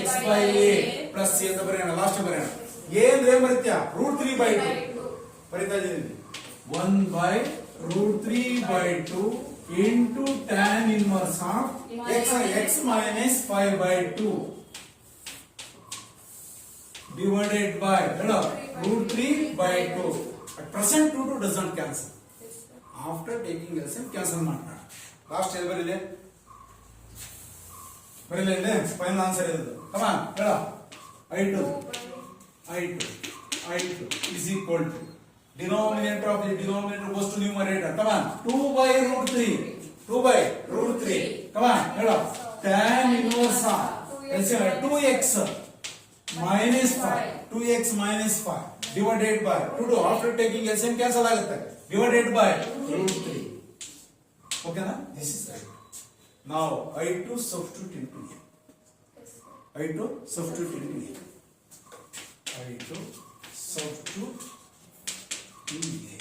x by a plus c ಅಂತ ಬರೆಯೋಣ. Last ಬರೆಯೋಣ. a ಅಂದ್ರೆ ಏನು ಬರುತ್ತೆ? √3/2 ಬರಿತಾ ಇದ್ದೀನಿ. 1/√3/2 into tan inverse of x minus 5/2 divided by √3/2. At present 2 does not cancel. After taking LCM cancel ಮಾಡೋಣ. ಲಾಸ್ಟ್ ಏನು ಬರೀಲಿ? ಬರೀಲಿ ಇಲ್ಲಿ ಫೈನಲ್ ಆನ್ಸರ್ ಇರೋದು. ಕಮ್ ಆನ್ ಹೇಳ. I2 is equal to denominator of the denominator goes to numerator. Come on. 2/√3. Come on ಹೇಳ. tan inverse of 2x minus 5. 2x minus 5 divided by 2 after taking LCM cancel ಆಗುತ್ತೆ. Divided by √3. Okay na? This is right. Now I2 substitute into A. I2 substitute into A. I2 substitute in A.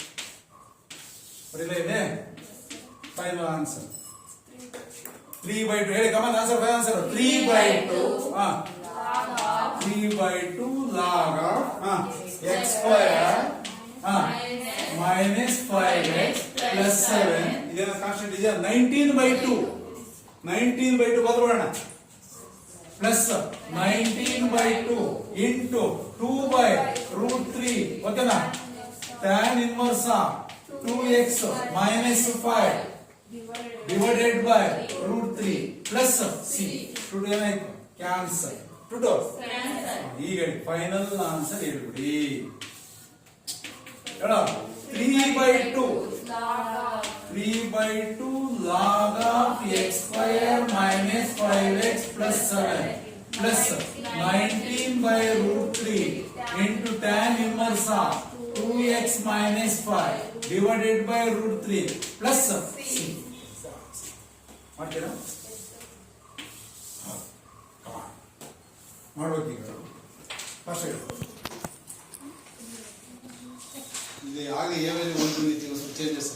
ಬರೀಲೇ final answer 3/2. ಹೇಳಿ come on answer. Final answer 3/2. 3/2 log of x square minus 5x plus 7 ಇದೇನ constant ಇದೆಯಾ? 19/2 ಬದಲೋಣ. Plus 19/2 into 2/√3. ಓಕೆನಾ? tan inverse of 2x minus 5 divided by √3 plus c. To ಏನಾಯ್ತು? Cancel. ಈಗ final answer ಹೇಳ್ಬಿಡಿ. 3/2 log of x square minus 5x plus 7 plus 19/√3 into tan inverse of 2x minus 5 divided by √3 plus c. ಮಾಡ್ತೀರಾ? ಮಾಡ್ಬೇಕು. ಈಗ first ಇದು ಆಗ ಏನೇನು ಒಂದು ರೀತಿ ಚೇಂಜಸ್